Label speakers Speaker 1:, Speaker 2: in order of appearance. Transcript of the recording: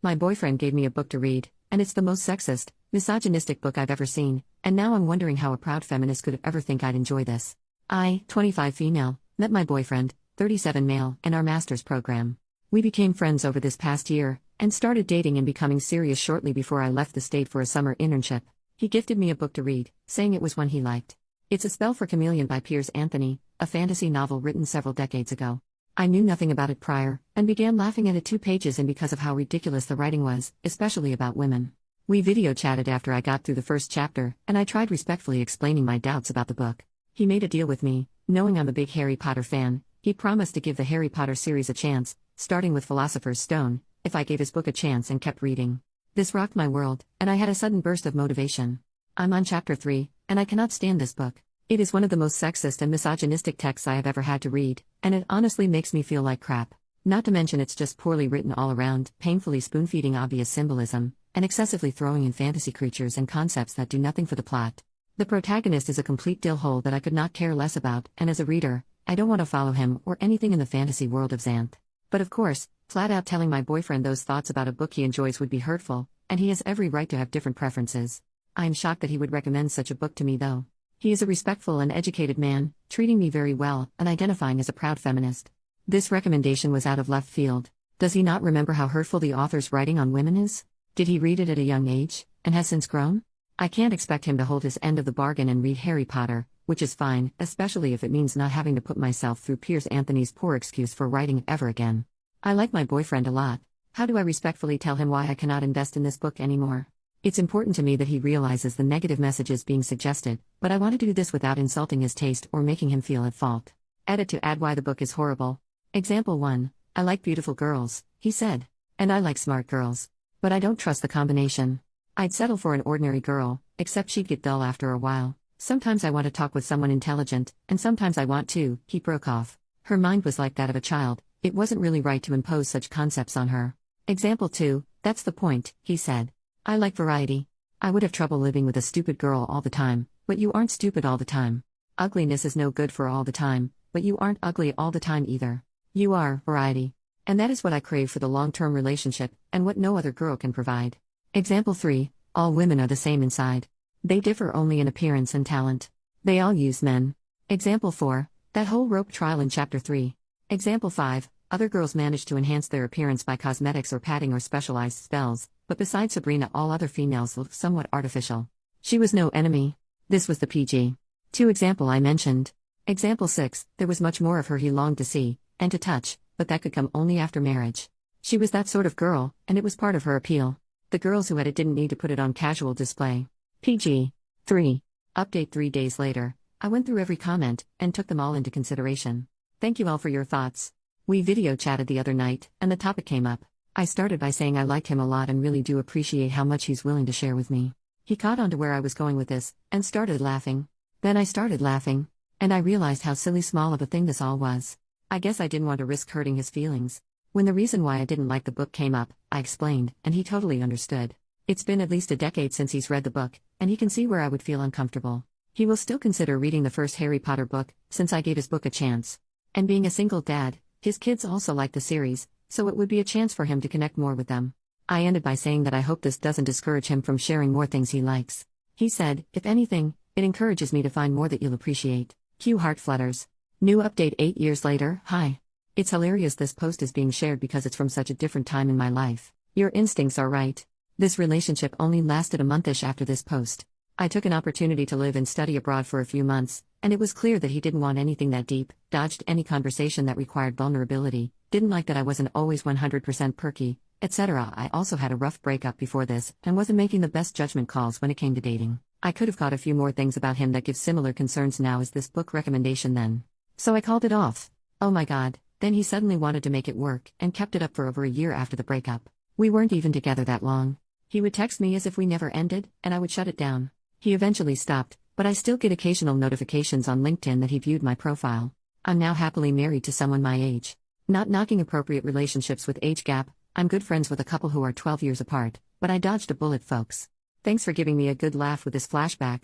Speaker 1: My boyfriend gave me a book to read, and it's the most sexist, misogynistic book I've ever seen, and now I'm wondering how a proud feminist could ever think I'd enjoy this. I, 25 female, met my boyfriend, 37 male, in our master's program. We became friends over this past year, and started dating and becoming serious shortly before I left the state for a summer internship. He gifted me a book to read, saying it was one he liked. It's A Spell for Chameleon by Piers Anthony, a fantasy novel written several decades ago. I knew nothing about it prior, and began laughing at it 2 pages in because of how ridiculous the writing was, especially about women. We video chatted after I got through the first chapter, and I tried respectfully explaining my doubts about the book. He made a deal with me, knowing I'm a big Harry Potter fan. He promised to give the Harry Potter series a chance, starting with Philosopher's Stone, if I gave his book a chance and kept reading. This rocked my world, and I had a sudden burst of motivation. I'm on chapter 3, and I cannot stand this book. It is one of the most sexist and misogynistic texts I have ever had to read, and it honestly makes me feel like crap. Not to mention it's just poorly written all around, painfully spoon-feeding obvious symbolism, and excessively throwing in fantasy creatures and concepts that do nothing for the plot. The protagonist is a complete dillhole that I could not care less about, and as a reader, I don't want to follow him or anything in the fantasy world of Xanth. But of course, flat out telling my boyfriend those thoughts about a book he enjoys would be hurtful, and he has every right to have different preferences. I am shocked that he would recommend such a book to me though. He is a respectful and educated man, treating me very well, and identifying as a proud feminist. This recommendation was out of left field. Does he not remember how hurtful the author's writing on women is? Did he read it at a young age, and has since grown? I can't expect him to hold his end of the bargain and read Harry Potter, which is fine, especially if it means not having to put myself through Piers Anthony's poor excuse for writing ever again. I like my boyfriend a lot. How do I respectfully tell him why I cannot invest in this book anymore? It's important to me that he realizes the negative messages being suggested, but I want to do this without insulting his taste or making him feel at fault. Edit to add why the book is horrible. Example 1. I like beautiful girls, he said. And I like smart girls. But I don't trust the combination. I'd settle for an ordinary girl, except she'd get dull after a while. Sometimes I want to talk with someone intelligent, and sometimes I want to, he broke off. Her mind was like that of a child, it wasn't really right to impose such concepts on her. Example 2. That's the point, he said. I like variety. I would have trouble living with a stupid girl all the time, but you aren't stupid all the time. Ugliness is no good for all the time, but you aren't ugly all the time either. You are variety. And that is what I crave for the long-term relationship, and what no other girl can provide. Example 3. All women are the same inside. They differ only in appearance and talent. They all use men. Example 4. That whole rope trial in chapter 3. Example 5. Other girls manage to enhance their appearance by cosmetics or padding or specialized spells, but besides Sabrina all other females look somewhat artificial. She was no enemy. This was the PG. 2 example I mentioned. Example 6. There was much more of her he longed to see, and to touch, but that could come only after marriage. She was that sort of girl, and it was part of her appeal. The girls who had it didn't need to put it on casual display. PG. 3. Update 3 days later. I went through every comment, and took them all into consideration. Thank you all for your thoughts. We video chatted the other night, and the topic came up. I started by saying I liked him a lot and really do appreciate how much he's willing to share with me. He caught on to where I was going with this, and started laughing. Then I started laughing. And I realized how silly small of a thing this all was. I guess I didn't want to risk hurting his feelings. When the reason why I didn't like the book came up, I explained, and he totally understood. It's been at least a decade since he's read the book, and he can see where I would feel uncomfortable. He will still consider reading the first Harry Potter book, since I gave his book a chance. And being a single dad, his kids also like the series, so it would be a chance for him to connect more with them. I ended by saying that I hope this doesn't discourage him from sharing more things he likes. He said, if anything, it encourages me to find more that you'll appreciate. Cue heart flutters. New update 8 years later. Hi. It's hilarious this post is being shared because it's from such a different time in my life. Your instincts are right. This relationship only lasted a monthish after this post. I took an opportunity to live and study abroad for a few months, and it was clear that he didn't want anything that deep, dodged any conversation that required vulnerability, didn't like that I wasn't always 100% perky, etc. I also had a rough breakup before this, and wasn't making the best judgment calls when it came to dating. I could have caught a few more things about him that give similar concerns now as this book recommendation then. So I called it off. Oh my god, then he suddenly wanted to make it work, and kept it up for over a year after the breakup. We weren't even together that long. He would text me as if we never ended, and I would shut it down. He eventually stopped, but I still get occasional notifications on LinkedIn that he viewed my profile. I'm now happily married to someone my age. Not knocking appropriate relationships with age gap, I'm good friends with a couple who are 12 years apart, but I dodged a bullet, folks. Thanks for giving me a good laugh with this flashback.